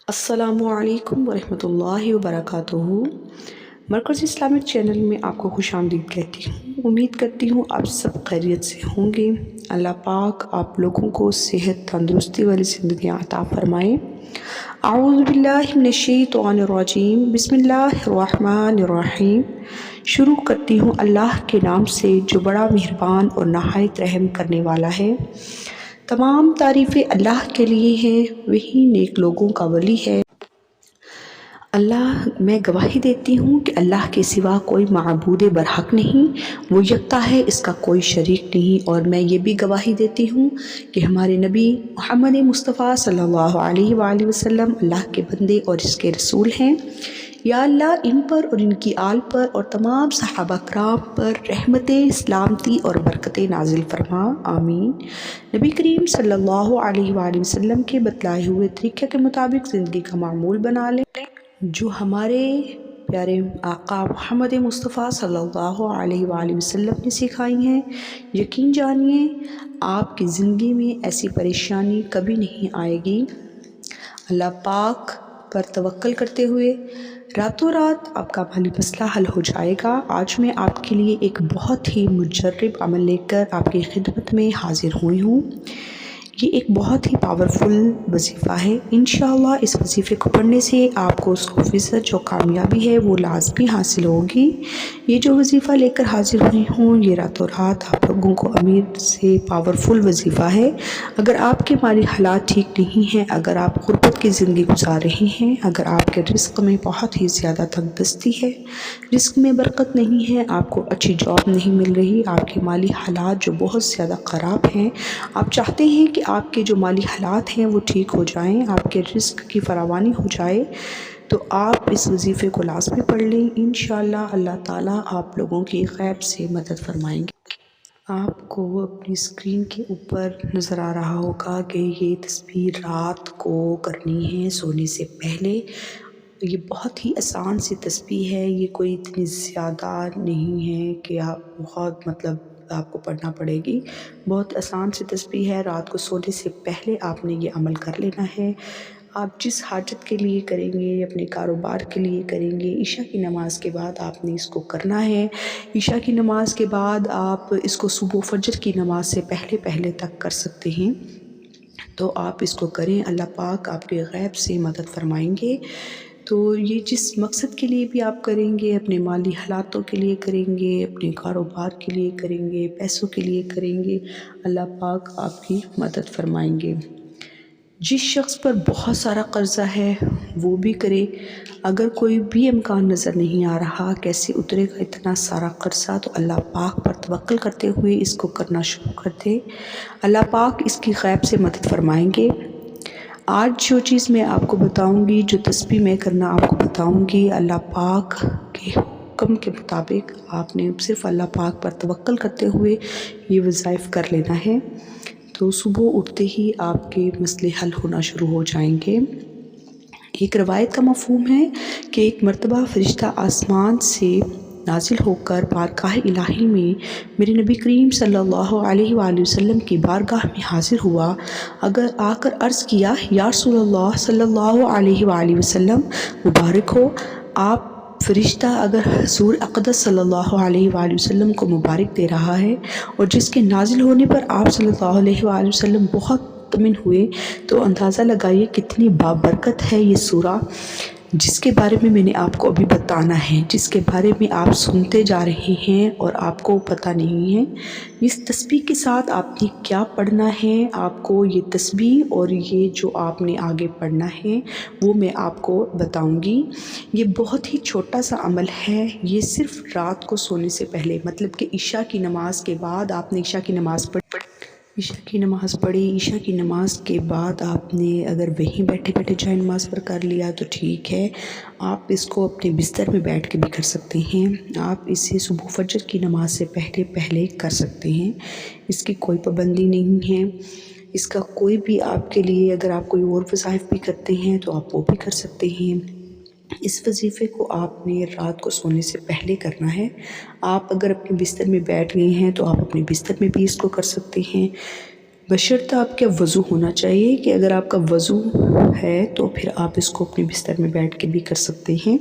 السلام علیکم ورحمۃ اللہ وبرکاتہ۔ مرکز اسلامک چینل میں آپ کو خوش آمدید کہتی ہوں۔ امید کرتی ہوں آپ سب خیریت سے ہوں گے۔ اللہ پاک آپ لوگوں کو صحت، تندرستی والی زندگی عطا فرمائے۔ اعوذ باللہ من الشیطان الرجیم، بسم اللہ الرحمن الرحیم۔ شروع کرتی ہوں اللہ کے نام سے جو بڑا مہربان اور نہایت رحم کرنے والا ہے۔ تمام تعریفیں اللہ کے لیے ہیں، وہی نیک لوگوں کا ولی ہے۔ اللہ میں گواہی دیتی ہوں کہ اللہ کے سوا کوئی معبود برحق نہیں، وہ یکتا ہے، اس کا کوئی شریک نہیں۔ اور میں یہ بھی گواہی دیتی ہوں کہ ہمارے نبی محمد مصطفیٰ صلی اللہ علیہ وآلہ وسلم اللہ کے بندے اور اس کے رسول ہیں۔ یا اللہ ان پر اور ان کی آل پر اور تمام صحابہ کرام پر رحمتیں، سلامتی اور برکتیں نازل فرما، آمین۔ نبی کریم صلی اللہ علیہ وآلہ وسلم کے بتلائے ہوئے طریقے کے مطابق زندگی کا معمول بنا لیں، جو ہمارے پیارے آقا محمد مصطفیٰ صلی اللہ علیہ وآلہ وسلم نے سکھائی ہیں۔ یقین جانیے آپ کی زندگی میں ایسی پریشانی کبھی نہیں آئے گی۔ اللہ پاک پر توکل کرتے ہوئے راتوں رات آپ کا مالی مسئلہ حل ہو جائے گا۔ آج میں آپ کے لیے ایک بہت ہی مجرب عمل لے کر آپ کی خدمت میں حاضر ہوئی ہوں۔ یہ ایک بہت ہی پاورفل وظیفہ ہے۔ انشاءاللہ اس وظیفے کو پڑھنے سے آپ کو 100% جو کامیابی ہے وہ لازمی حاصل ہوگی۔ یہ جو وظیفہ لے کر حاضر ہوئی ہوں، یہ راتوں رات آپ لوگوں کو امیر سے پاورفل وظیفہ ہے۔ اگر آپ کے مالی حالات ٹھیک نہیں ہیں، اگر آپ غربت کی زندگی گزار رہے ہیں، اگر آپ کے رزق میں بہت ہی زیادہ تنگ دستی ہے، رزق میں برکت نہیں ہے، آپ کو اچھی جاب نہیں مل رہی، آپ کے مالی حالات جو بہت زیادہ خراب ہیں، آپ چاہتے ہیں کہ آپ کے جو مالی حالات ہیں وہ ٹھیک ہو جائیں، آپ کے رزق کی فراوانی ہو جائے، تو آپ اس وظیفے کو لازمی پڑھ لیں۔ انشاءاللہ اللہ تعالیٰ آپ لوگوں کی غیب سے مدد فرمائیں گے۔ آپ کو اپنی اسکرین کے اوپر نظر آ رہا ہوگا کہ یہ تسبیح رات کو کرنی ہے سونے سے پہلے۔ یہ بہت ہی آسان سی تسبیح ہے، یہ کوئی اتنی زیادہ نہیں ہے کہ آپ بہت آپ کو پڑھنا پڑے گی۔ بہت آسان سی تسبیح ہے، رات کو سونے سے پہلے آپ نے یہ عمل کر لینا ہے۔ آپ جس حاجت کے لیے کریں گے، اپنے کاروبار کے لیے کریں گے، عشاء کی نماز کے بعد آپ نے اس کو کرنا ہے۔ عشاء کی نماز کے بعد آپ اس کو صبح فجر کی نماز سے پہلے تک کر سکتے ہیں، تو آپ اس کو کریں۔ اللہ پاک آپ کے غیب سے مدد فرمائیں گے۔ تو یہ جس مقصد کے لیے بھی آپ کریں گے، اپنے مالی حالاتوں کے لیے کریں گے، اپنے کاروبار کے لیے کریں گے، پیسوں کے لیے کریں گے، اللہ پاک آپ کی مدد فرمائیں گے۔ جس شخص پر بہت سارا قرضہ ہے وہ بھی کرے۔ اگر کوئی بھی امکان نظر نہیں آ رہا کیسے اترے گا اتنا سارا قرضہ، تو اللہ پاک پر توکل کرتے ہوئے اس کو کرنا شروع کر دے۔ اللہ پاک اس کی غیب سے مدد فرمائیں گے۔ آج جو چیز میں آپ کو بتاؤں گی، جو تسبیح میں کرنا آپ کو بتاؤں گی، اللہ پاک کے حکم کے مطابق آپ نے صرف اللہ پاک پر توکل کرتے ہوئے یہ وظائف کر لینا ہے، تو صبح اٹھتے ہی آپ کے مسئلے حل ہونا شروع ہو جائیں گے۔ ایک روایت کا مفہوم ہے کہ ایک مرتبہ فرشتہ آسمان سے نازل ہو کر بارگاہ الہی میں میرے نبی کریم صلی اللہ علیہ وآلہ وسلم کی بارگاہ میں حاضر ہوا، آ کر عرض کیا، یا رسول اللہ صلی اللہ علیہ وآلہ وسلم، مبارک ہو، آپ فرشتہ اگر حضور اقدس صلی اللہ علیہ وآلہ وسلم کو مبارک دے رہا ہے، اور جس کے نازل ہونے پر آپ صلی اللہ علیہ وآلہ وسلم بہت مطمئن ہوئے، تو اندازہ لگائیے کتنی بابرکت ہے یہ سورہ، جس کے بارے میں نے آپ کو ابھی بتانا ہے، جس کے بارے میں آپ سنتے جا رہے ہیں اور آپ کو پتہ نہیں ہے۔ اس تسبیح کے ساتھ آپ نے کیا پڑھنا ہے، آپ کو یہ تسبیح اور یہ جو آپ نے آگے پڑھنا ہے وہ میں آپ کو بتاؤں گی۔ یہ بہت ہی چھوٹا سا عمل ہے، یہ صرف رات کو سونے سے پہلے، مطلب کہ عشاء کی نماز کے بعد آپ نے عشاء کی نماز پڑھی، عشاء کی نماز کے بعد آپ نے اگر وہیں بیٹھے بیٹھے جائے نماز پر کر لیا تو ٹھیک ہے، آپ اس کو اپنے بستر میں بیٹھ کے بھی کر سکتے ہیں، آپ اسے صبح فجر کی نماز سے پہلے کر سکتے ہیں، اس کی کوئی پابندی نہیں ہے۔ اس کا کوئی بھی آپ کے لیے، اگر آپ کوئی اور وظائف بھی کرتے ہیں تو آپ وہ بھی کر سکتے ہیں۔ اس وظیفے کو آپ نے رات کو سونے سے پہلے کرنا ہے۔ آپ اگر اپنے بستر میں بیٹھ گئے ہیں تو آپ اپنے بستر میں بھی اس کو کر سکتے ہیں۔ بشرط آپ کا وضو ہونا چاہیے کہ اگر آپ کا وضو ہے تو پھر آپ اس کو اپنے بستر میں بیٹھ کے بھی کر سکتے ہیں۔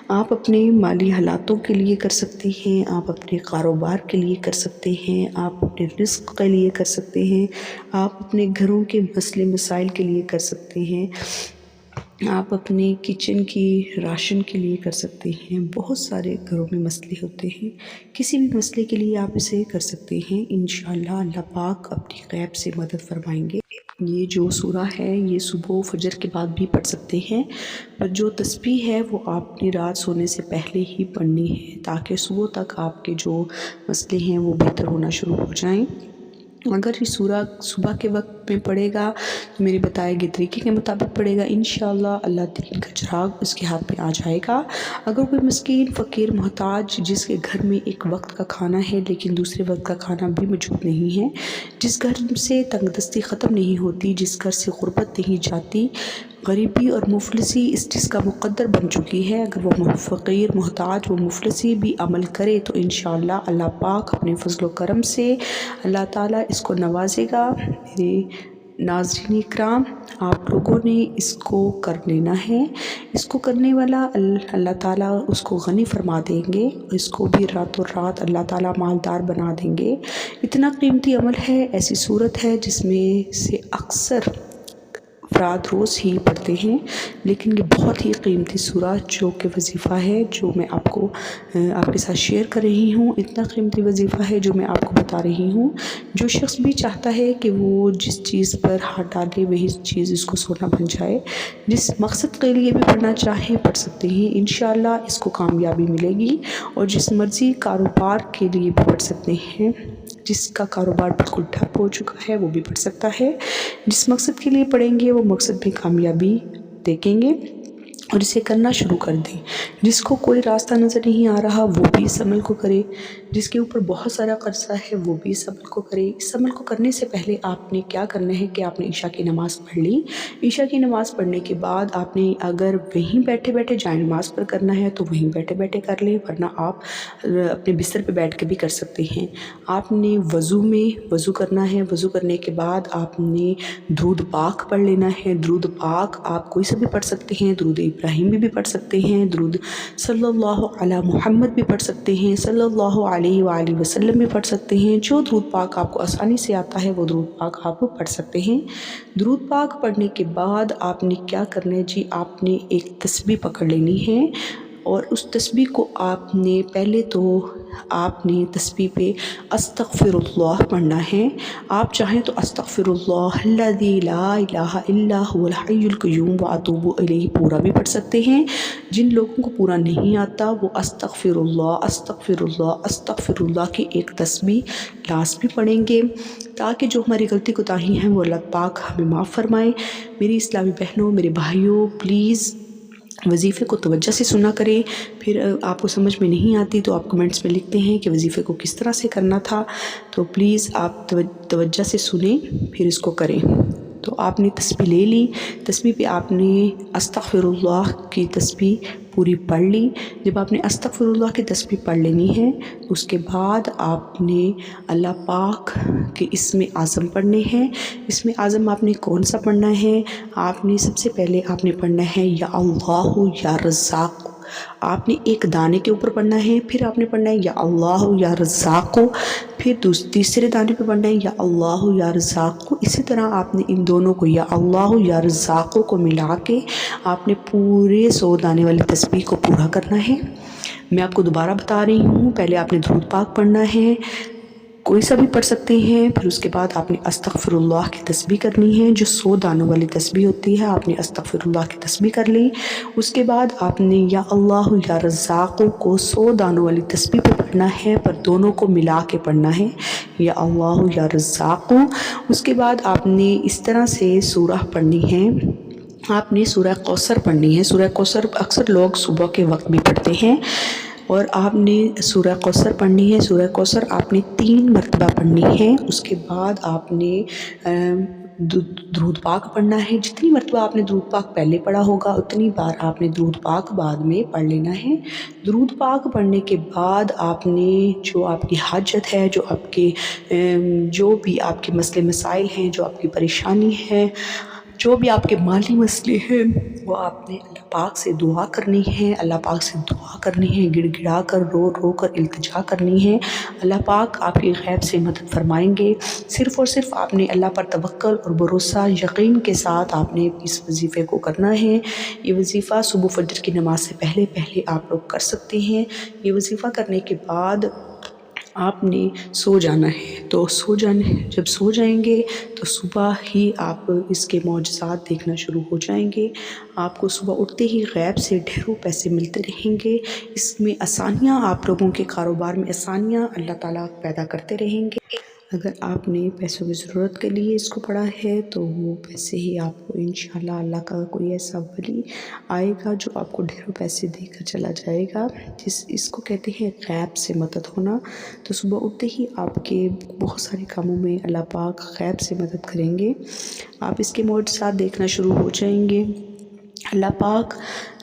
آپ اپنے مالی حالاتوں کے لیے کر سکتے ہیں، آپ اپنے کاروبار کے لیے کر سکتے ہیں، آپ اپنے رزق کے لیے کر سکتے ہیں، آپ اپنے گھروں کے مسئلے مسائل کے لیے کر سکتے ہیں، آپ اپنے کچن کی راشن کے لیے کر سکتے ہیں۔ بہت سارے گھروں میں مسئلے ہوتے ہیں، کسی بھی مسئلے کے لیے آپ اسے کر سکتے ہیں۔ انشاءاللہ اللہ پاک اپنی غیب سے مدد فرمائیں گے۔ یہ جو سورہ ہے یہ صبح و فجر کے بعد بھی پڑھ سکتے ہیں، پر جو تسبیح ہے وہ آپ نے رات سونے سے پہلے ہی پڑھنی ہے تاکہ صبح تک آپ کے جو مسئلے ہیں وہ بہتر ہونا شروع ہو جائیں۔ اگر یہ سورہ صبح کے وقت میں پڑھے گا تو میرے بتائے گئے طریقے کے مطابق پڑھے گا، انشاءاللہ اللہ دین کا چراغ اس کے ہاتھ میں آ جائے گا۔ اگر کوئی مسکین فقیر محتاج جس کے گھر میں ایک وقت کا کھانا ہے لیکن دوسرے وقت کا کھانا بھی موجود نہیں ہے، جس گھر سے تنگ دستی ختم نہیں ہوتی، جس گھر سے غربت نہیں جاتی، غریبی اور مفلسی اس چیز کا مقدر بن چکی ہے، اگر وہ فقیر محتاج و مفلسی بھی عمل کرے تو انشاءاللہ اللہ پاک اپنے فضل و کرم سے اللہ تعالیٰ اس کو نوازے گا۔ میرے ناظرین اکرام، آپ لوگوں نے اس کو کر لینا ہے، اس کو کرنے والا اللہ تعالیٰ اس کو غنی فرما دیں گے، اس کو بھی راتوں رات اللہ تعالیٰ مالدار بنا دیں گے۔ اتنا قیمتی عمل ہے، ایسی صورت ہے جس میں سے اکثر افراد روز ہی پڑھتے ہیں، لیکن یہ بہت ہی قیمتی سورہ جو کہ وظیفہ ہے جو میں آپ کے ساتھ شیئر کر رہی ہوں، اتنا قیمتی وظیفہ ہے جو میں آپ کو بتا رہی ہوں۔ جو شخص بھی چاہتا ہے کہ وہ جس چیز پر ہاتھ ڈالے وہی چیز اس کو سونا بن جائے، جس مقصد کے لیے بھی پڑھنا چاہیں پڑھ سکتے ہیں، انشاءاللہ اس کو کامیابی ملے گی، اور جس مرضی کاروبار کے لیے بھی پڑھ سکتے ہیں، جس کا کاروبار بالکل ٹھپ ہو چکا ہے وہ بھی پڑھ سکتا ہے، جس مقصد کے لیے پڑھیں گے وہ مقصد میں کامیابی دیکھیں گے اور اسے کرنا شروع کر دیں۔ جس کو کوئی راستہ نظر نہیں آ رہا وہ بھی اس عمل کو کرے، جس کے اوپر بہت سارا قرضہ ہے وہ بھی اس عمل کو کرے۔ اس عمل کو کرنے سے پہلے آپ نے کیا کرنا ہے کہ آپ نے عشاء کی نماز پڑھ لی، عشاء کی نماز پڑھنے کے بعد آپ نے اگر وہیں بیٹھے بیٹھے جائے نماز پر کرنا ہے تو وہیں بیٹھے بیٹھے کر لیں، ورنہ آپ اپنے بستر پہ بیٹھ کے بھی کر سکتے ہیں۔ آپ نے وضو کرنا ہے، وضو کرنے کے بعد آپ نے درود پاک پڑھ لینا ہے۔ درود پاک آپ کوئی سا بھی پڑھ سکتے ہیں، درود ابراہیمی بھی پڑھ سکتے ہیں، درود صلی اللہ علی محمد بھی پڑھ سکتے ہیں، صلی اللہ علیہ وآلہ وسلم بھی پڑھ سکتے ہیں۔ جو درود پاک آپ کو آسانی سے آتا ہے وہ درود پاک آپ پڑھ سکتے ہیں۔ درود پاک پڑھنے کے بعد آپ نے کیا کرنا ہے جی، آپ نے ایک تسبیح پکڑ لینی ہے، اور اس تسبیح کو آپ نے پہلے تو آپ نے تسبیح پہ استغفر اللہ پڑھنا ہے۔ آپ چاہیں تو استغفر اللہ الذی لا الہ الا هو الحی القیوم واتوب الیہ پورا بھی پڑھ سکتے ہیں۔ جن لوگوں کو پورا نہیں آتا وہ استغفر اللہ استغفر اللہ استغفر اللہ کی ایک تسبیح لازمی پڑھیں گے، تاکہ جو ہماری غلطی کوتاہی ہیں وہ اللہ پاک ہمیں معاف فرمائے۔ میری اسلامی بہنوں، میرے بھائیوں، پلیز وظیفے کو توجہ سے سنا کریں۔ پھر آپ کو سمجھ میں نہیں آتی تو آپ کمنٹس میں لکھتے ہیں کہ وظیفے کو کس طرح سے کرنا تھا، تو پلیز آپ توجہ سے سنیں پھر اس کو کریں۔ تو آپ نے تسبیح لے لی، تسبیح پہ آپ نے استغفر اللہ کی تسبیح پوری پڑھ لی۔ جب آپ نے استغفر اللہ کی تسبیح پڑھ لینی ہے اس کے بعد آپ نے اللہ پاک کے اسم اعظم پڑھنے ہیں۔ اسم اعظم آپ نے کون سا پڑھنا ہے؟ آپ نے سب سے پہلے آپ نے پڑھنا ہے یا اللہ یا رزاق، آپ نے ایک دانے کے اوپر پڑھنا ہے، پھر آپ نے پڑھنا ہے یا اللہ یا رزاق، پھر تیسرے دانے پہ پڑھنا ہے یا اللہ یا رزاق۔ اسی طرح آپ نے ان دونوں کو یا اللہ یا رزاق کو ملا کے آپ نے پورے 100 دانے والی تسبیح کو پورا کرنا ہے۔ میں آپ کو دوبارہ بتا رہی ہوں، پہلے آپ نے درود پاک پڑھنا ہے، کوئی سا بھی پڑھ سکتے ہیں، پھر اس کے بعد آپ نے استغفر اللہ کی تسبیح کرنی ہے جو 100 دانوں والی تسبیح ہوتی ہے، آپ نے استغفر اللہ کی تسبیح کر لی۔ اس کے بعد آپ نے یا اللہ یا رزاق کو 100 دانوں والی تسبیح پہ پڑھنا ہے، پر دونوں کو ملا کے پڑھنا ہے، یا اللہ یا رزاق۔ اس کے بعد آپ نے اس طرح سے سورہ پڑھنی ہے، آپ نے سورہ کوثر پڑھنی ہے۔ سورہ کوثر اکثر لوگ صبح کے وقت بھی پڑھتے ہیں، اور آپ نے سورہ کوثر پڑھنی ہے۔ سورہ کوثر آپ نے 3 مرتبہ پڑھنی ہے۔ اس کے بعد آپ نے درود پاک پڑھنا ہے۔ جتنی مرتبہ آپ نے درود پاک پہلے پڑھا ہوگا اتنی بار آپ نے درود پاک بعد میں پڑھ لینا ہے۔ درود پاک پڑھنے کے بعد آپ نے جو آپ کی حاجت ہے، جو بھی آپ کے مسئلے مسائل ہیں، جو آپ کی پریشانی ہے، جو بھی آپ کے مالی مسئلے ہیں، وہ آپ نے اللہ پاک سے دعا کرنی ہے۔ اللہ پاک سے دعا کرنی ہے، گڑ گڑا کر، رو رو کر التجا کرنی ہے۔ اللہ پاک آپ کی غیب سے مدد فرمائیں گے۔ صرف اور صرف آپ نے اللہ پر توکل اور بھروسہ یقین کے ساتھ آپ نے اس وظیفے کو کرنا ہے۔ یہ وظیفہ صبح فجر کی نماز سے پہلے آپ لوگ کر سکتے ہیں۔ یہ وظیفہ کرنے کے بعد آپ نے سو جانا ہے۔ جب سو جائیں گے تو صبح ہی آپ اس کے معجزات دیکھنا شروع ہو جائیں گے۔ آپ کو صبح اٹھتے ہی غیب سے ڈھیروں پیسے ملتے رہیں گے۔ اس میں آسانیاں، آپ لوگوں کے کاروبار میں آسانیاں اللہ تعالیٰ پیدا کرتے رہیں گے۔ اگر آپ نے پیسوں کی ضرورت کے لیے اس کو پڑھا ہے تو وہ پیسے ہی آپ کو انشاءاللہ اللہ کا کوئی ایسا ولی آئے گا جو آپ کو ڈھیروں پیسے دے کر چلا جائے گا۔ اس کو کہتے ہیں غیب سے مدد ہونا۔ تو صبح اٹھتے ہی آپ کے بہت سارے کاموں میں اللہ پاک غیب سے مدد کریں گے۔ آپ اس کے معجزات دیکھنا شروع ہو جائیں گے۔ اللہ پاک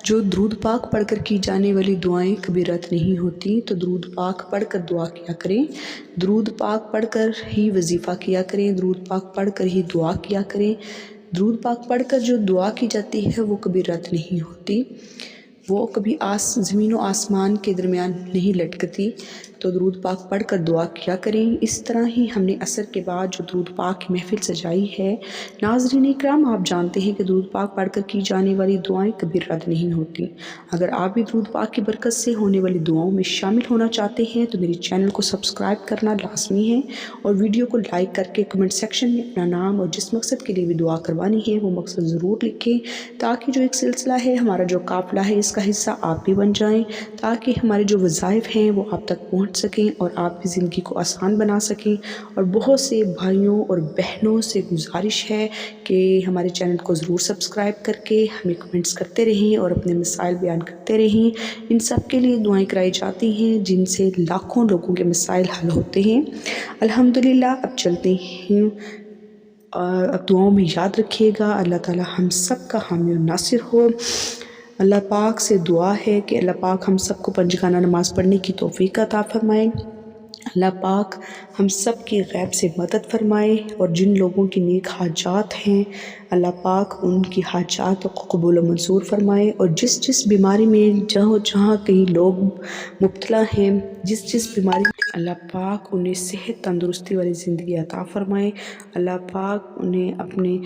جو درود پاک پڑھ کر کی جانے والی دعائیں کبھی رد نہیں ہوتی، تو درود پاک پڑھ کر دعا کیا کریں۔ درود پاک پڑھ کر ہی وظیفہ کیا کریں، درود پاک پڑھ کر ہی دعا کیا کریں۔ درود پاک پڑھ کر جو دعا کی جاتی ہے وہ کبھی رد نہیں ہوتی، وہ کبھی زمین و آسمان کے درمیان نہیں لٹکتی۔ تو درود پاک پڑھ کر دعا کیا کریں۔ اس طرح ہی ہم نے عصر کے بعد جو درود پاک کی محفل سجائی ہے۔ ناظرین اکرام، آپ جانتے ہیں کہ درود پاک پڑھ کر کی جانے والی دعائیں کبھی رد نہیں ہوتی۔ اگر آپ بھی درود پاک کی برکت سے ہونے والی دعاؤں میں شامل ہونا چاہتے ہیں تو میری چینل کو سبسکرائب کرنا لازمی ہے، اور ویڈیو کو لائک کر کے کمنٹ سیکشن میں اپنا نام اور جس مقصد کے لیے بھی دعا کروانی ہے وہ مقصد ضرور لکھیں، تاکہ جو ایک سلسلہ ہے، ہمارا جو قافلہ ہے، اس کا حصہ آپ بھی بن جائیں، تاکہ ہمارے جو وظائف ہیں وہ آپ تک پہنچ سکیں اور آپ کی زندگی کو آسان بنا سکیں۔ اور بہت سے بھائیوں اور بہنوں سے گزارش ہے کہ ہمارے چینل کو ضرور سبسکرائب کر کے ہمیں کمنٹس کرتے رہیں اور اپنے مسائل بیان کرتے رہیں۔ ان سب کے لیے دعائیں کرائی جاتی ہیں جن سے لاکھوں لوگوں کے مسائل حل ہوتے ہیں۔ الحمدللہ، اب چلتے ہیں، اب دعاؤں میں یاد رکھیے گا، اللہ تعالی ہم سب کا حامی و ناصر ہو۔ اللہ پاک سے دعا ہے کہ اللہ پاک ہم سب کو پنجگانہ نماز پڑھنے کی توفیق عطا فرمائے۔ اللہ پاک ہم سب کی غیب سے مدد فرمائے، اور جن لوگوں کی نیک حاجات ہیں اللہ پاک ان کی حاجات کو قبول و منظور فرمائے، اور جس بیماری میں جہاں کئی لوگ مبتلا ہیں، جس بیماری میں اللہ پاک انہیں صحت تندرستی والی زندگی عطا فرمائے۔ اللہ پاک انہیں اپنے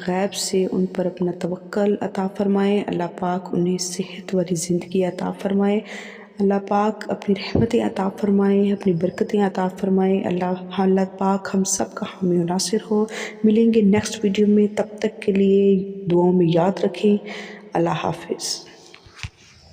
غیب سے ان پر اپنا توکل عطا فرمائے۔ اللہ پاک انہیں صحت والی زندگی عطا فرمائے۔ اللہ پاک اپنی رحمتیں عطا فرمائے، اپنی برکتیں عطا فرمائے۔ اللہ پاک ہم سب کا حامی و ناصر ہو۔ ملیں گے نیکسٹ ویڈیو میں، تب تک کے لیے دعاؤں میں یاد رکھیں۔ اللہ حافظ۔